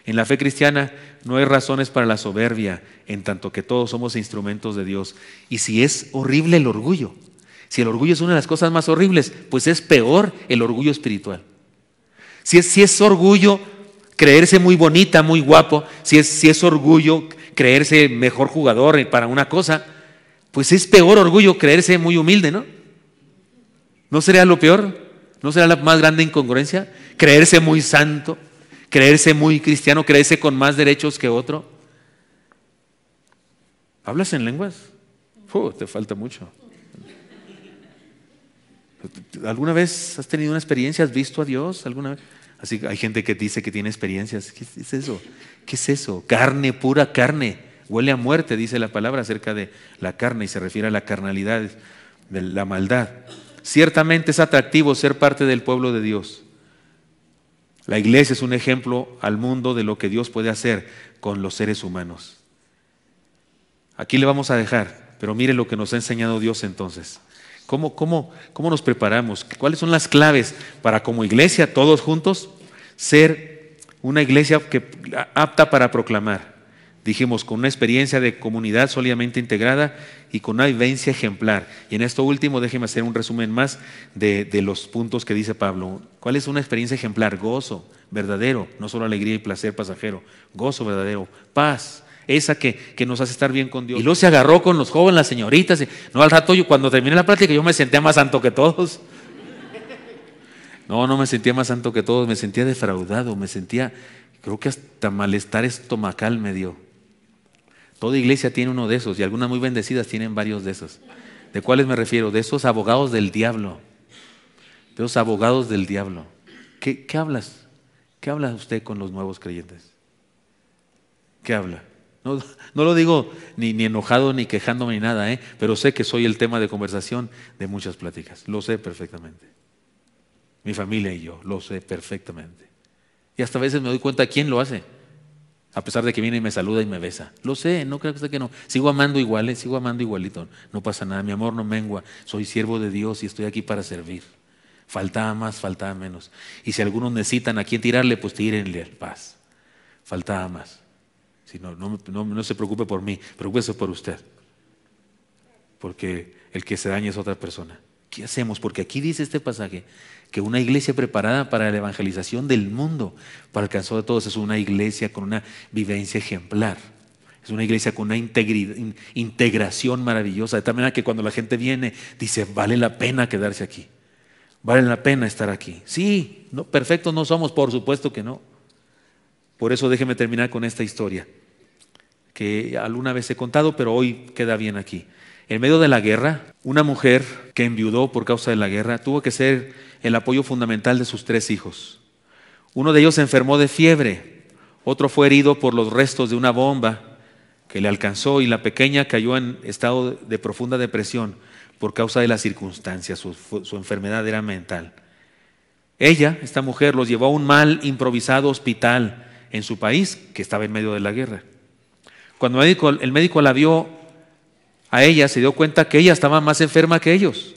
En la fe cristiana no hay razones para la soberbia, en tanto que todos somos instrumentos de Dios. Y si es horrible el orgullo, si el orgullo es una de las cosas más horribles, pues es peor el orgullo espiritual. Si es orgullo creerse muy bonita, muy guapo, si es orgullo creerse mejor jugador para una cosa, pues es peor orgullo creerse muy humilde, ¿no? ¿No sería lo peor? ¿No será la más grande incongruencia? Creerse muy santo, creerse muy cristiano, creerse con más derechos que otro. ¿Hablas en lenguas? Te falta mucho. ¿Alguna vez has tenido una experiencia? ¿Has visto a Dios alguna vez? Así, hay gente que dice que tiene experiencias. ¿Qué es eso? ¿Qué es eso? Carne, pura carne. Huele a muerte, dice la palabra acerca de la carne, y se refiere a la carnalidad, de la maldad. Ciertamente es atractivo ser parte del pueblo de Dios. La iglesia es un ejemplo al mundo de lo que Dios puede hacer con los seres humanos. Aquí le vamos a dejar, pero mire lo que nos ha enseñado Dios entonces. ¿Cómo nos preparamos? ¿Cuáles son las claves para, como iglesia, todos juntos, ser una iglesia apta para proclamar? Dijimos, con una experiencia de comunidad sólidamente integrada y con una vivencia ejemplar. Y en esto último, déjeme hacer un resumen más de los puntos que dice Pablo. ¿Cuál es una experiencia ejemplar? Gozo verdadero, no solo alegría y placer pasajero. Gozo verdadero, paz, esa que nos hace estar bien con Dios. Y luego se agarró con los jóvenes, las señoritas. No, al rato, cuando terminé la plática, yo me sentía más santo que todos. No me sentía más santo que todos, me sentía defraudado, creo que hasta malestar estomacal me dio. Toda iglesia tiene uno de esos, y algunas muy bendecidas tienen varios de esos. ¿De cuáles me refiero? De esos abogados del diablo. de esos abogados del diablo. ¿Qué hablas? ¿Qué habla usted con los nuevos creyentes? ¿Qué habla? No, no lo digo ni enojado ni quejándome ni nada, pero sé que soy el tema de conversación de muchas pláticas. Lo sé perfectamente. Mi familia y yo, lo sé perfectamente. Y hasta a veces me doy cuenta quién lo hace. A pesar de que viene y me saluda y me besa. Lo sé, no creo que no. Sigo amando igual, sigo amando igualito. No pasa nada, mi amor no mengua. Soy siervo de Dios y estoy aquí para servir. Faltaba más, faltaba menos. Y si algunos necesitan a quién tirarle, pues tírenle paz. Faltaba más. Si no se preocupe por mí, preocúpese por usted. Porque el que se daña es otra persona. ¿Qué hacemos? Porque aquí dice este pasaje que una iglesia preparada para la evangelización del mundo, para alcanzar a todos, es una iglesia con una vivencia ejemplar. Es una iglesia con una integración maravillosa, de tal manera que cuando la gente viene, dice, vale la pena quedarse aquí. Vale la pena estar aquí. Sí, no, perfectos no somos, por supuesto que no. Por eso déjeme terminar con esta historia, que alguna vez he contado, pero hoy queda bien aquí. En medio de la guerra, una mujer que enviudó por causa de la guerra tuvo que ser el apoyo fundamental de sus 3 hijos. Uno de ellos se enfermó de fiebre, otro fue herido por los restos de una bomba que le alcanzó y la pequeña cayó en estado de profunda depresión por causa de las circunstancias, su enfermedad era mental. Ella, esta mujer, los llevó a un mal improvisado hospital en su país, que estaba en medio de la guerra. Cuando el médico la vio a ella, se dio cuenta que ella estaba más enferma que ellos.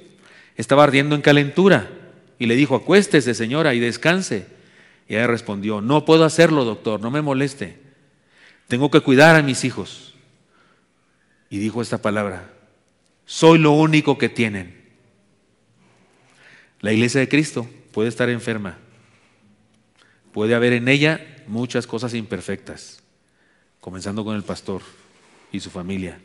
Estaba ardiendo en calentura y le dijo, acuéstese señora y descanse. Y ella respondió, no puedo hacerlo, doctor, no me moleste. Tengo que cuidar a mis hijos. Y dijo esta palabra, soy lo único que tienen. La iglesia de Cristo puede estar enferma. Puede haber en ella muchas cosas imperfectas, comenzando con el pastor y su familia.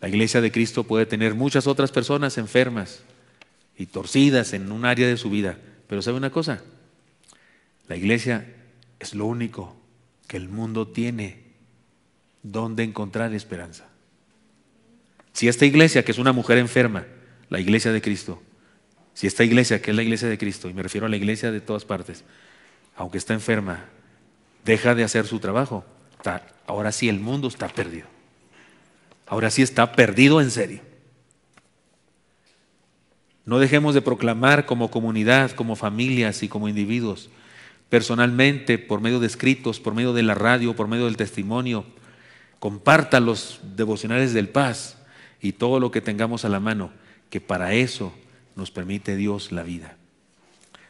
La iglesia de Cristo puede tener muchas otras personas enfermas y torcidas en un área de su vida. Pero ¿sabe una cosa? La iglesia es lo único que el mundo tiene donde encontrar esperanza. Si esta iglesia, que es una mujer enferma, la iglesia de Cristo, si esta iglesia, que es la iglesia de Cristo, y me refiero a la iglesia de todas partes, aunque está enferma, deja de hacer su trabajo, ahora sí el mundo está perdido. Ahora sí está perdido en serio. No dejemos de proclamar como comunidad, como familias y como individuos, personalmente, por medio de escritos, por medio de la radio, por medio del testimonio. Comparta los devocionales del Paz y todo lo que tengamos a la mano, que para eso nos permite Dios la vida.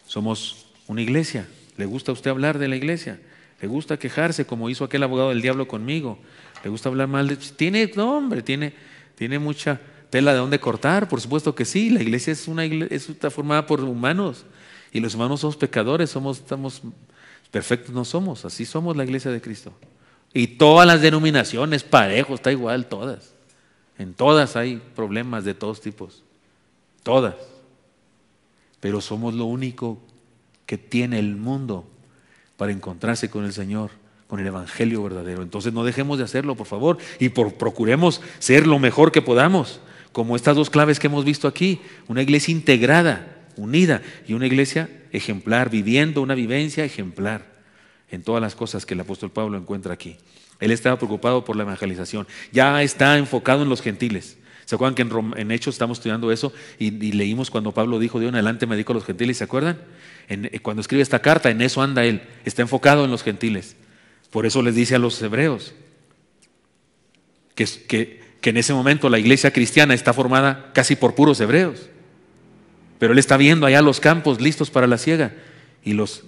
Somos una iglesia. ¿Le gusta a usted hablar de la iglesia? ¿Le gusta quejarse como hizo aquel abogado del diablo conmigo? ¿Le gusta hablar mal de...? Tiene mucha tela de dónde cortar, por supuesto que sí. La iglesia está formada por humanos y los humanos somos pecadores, estamos perfectos, no somos, así somos la iglesia de Cristo. Y todas las denominaciones, parejo, está igual, todas. En todas hay problemas de todos tipos, todas. Pero somos lo único que tiene el mundo para encontrarse con el Señor, con el evangelio verdadero. Entonces no dejemos de hacerlo, por favor, y procuremos ser lo mejor que podamos, como estas 2 claves que hemos visto aquí: una iglesia integrada, unida, y una iglesia ejemplar, viviendo una vivencia ejemplar en todas las cosas que el apóstol Pablo encuentra aquí. Él estaba preocupado por la evangelización, ya está enfocado en los gentiles. ¿Se acuerdan que en Hechos estamos estudiando eso y leímos cuando Pablo dijo, de ahora en adelante me dedico a los gentiles? ¿Se acuerdan? Cuando escribe esta carta, en eso anda él, está enfocado en los gentiles. Por eso les dice a los hebreos que en ese momento la iglesia cristiana está formada casi por puros hebreos. Pero él está viendo allá los campos listos para la siega y los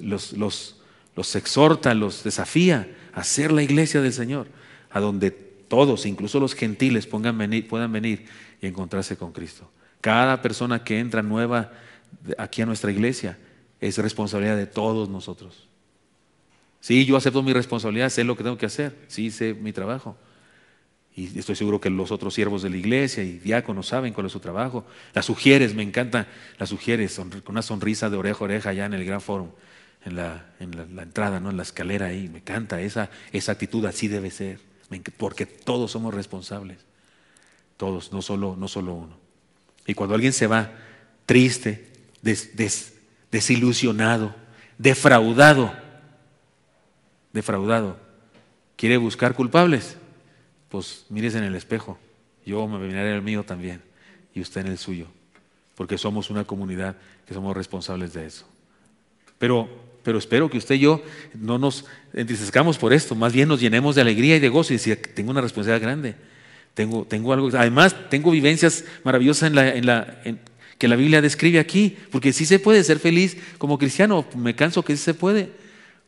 exhorta, los desafía a ser la iglesia del Señor, a donde todos, incluso los gentiles, puedan venir y encontrarse con Cristo. Cada persona que entra nueva aquí a nuestra iglesia es responsabilidad de todos nosotros. Sí, yo acepto mi responsabilidad, sé lo que tengo que hacer, sí, sé mi trabajo. Y estoy seguro que los otros siervos de la iglesia y diáconos saben cuál es su trabajo. Las ujieres, me encanta las ujieres, con una sonrisa de oreja a oreja allá en el Gran Fórum, en la entrada, ¿no? En la escalera ahí. Me encanta esa actitud, así debe ser. Porque todos somos responsables, todos, no solo uno. Y cuando alguien se va triste desilusionado, defraudado. ¿Quiere buscar culpables? Pues mírese en el espejo. Yo me miraré el mío también y usted en el suyo, porque somos una comunidad que somos responsables de eso. Pero espero que usted y yo no nos entristezcamos por esto, más bien nos llenemos de alegría y de gozo y decir, tengo una responsabilidad grande, tengo algo, además tengo vivencias maravillosas que la Biblia describe aquí, porque sí se puede ser feliz como cristiano. Me canso que sí se puede.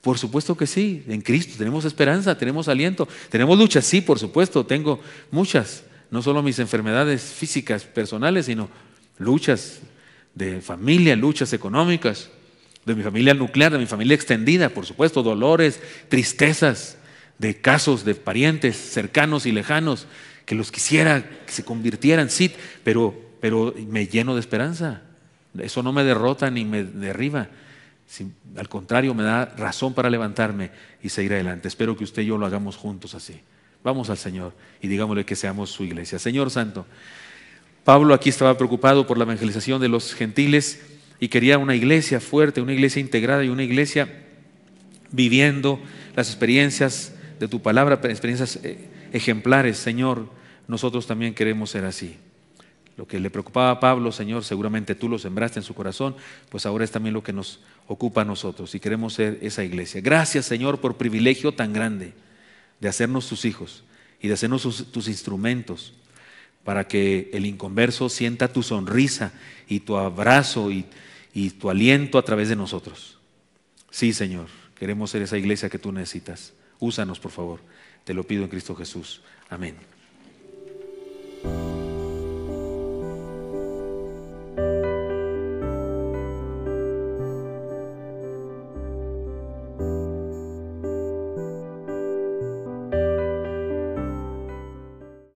Por supuesto que sí, en Cristo tenemos esperanza, tenemos aliento, tenemos luchas, sí, por supuesto, tengo muchas, no solo mis enfermedades físicas, personales, sino luchas de familia, luchas económicas, de mi familia nuclear, de mi familia extendida, por supuesto, dolores, tristezas, de casos de parientes cercanos y lejanos, que los quisiera que se convirtieran, sí, pero me lleno de esperanza. Eso no me derrota ni me derriba. Al contrario, me da razón para levantarme y seguir adelante. Espero que usted y yo lo hagamos juntos así. Vamos al Señor y digámosle que seamos su iglesia. Señor Santo, Pablo aquí estaba preocupado por la evangelización de los gentiles y quería una iglesia fuerte, una iglesia integrada y una iglesia viviendo las experiencias de tu palabra, experiencias ejemplares. Señor, nosotros también queremos ser así. Lo que le preocupaba a Pablo, Señor, seguramente tú lo sembraste en su corazón, pues ahora es también lo que nos ocupa a nosotros y queremos ser esa iglesia. Gracias, Señor, por privilegio tan grande de hacernos tus hijos y de hacernos tus instrumentos para que el inconverso sienta tu sonrisa y tu abrazo y tu aliento a través de nosotros. Sí, Señor, queremos ser esa iglesia que tú necesitas. Úsanos, por favor. Te lo pido en Cristo Jesús. Amén.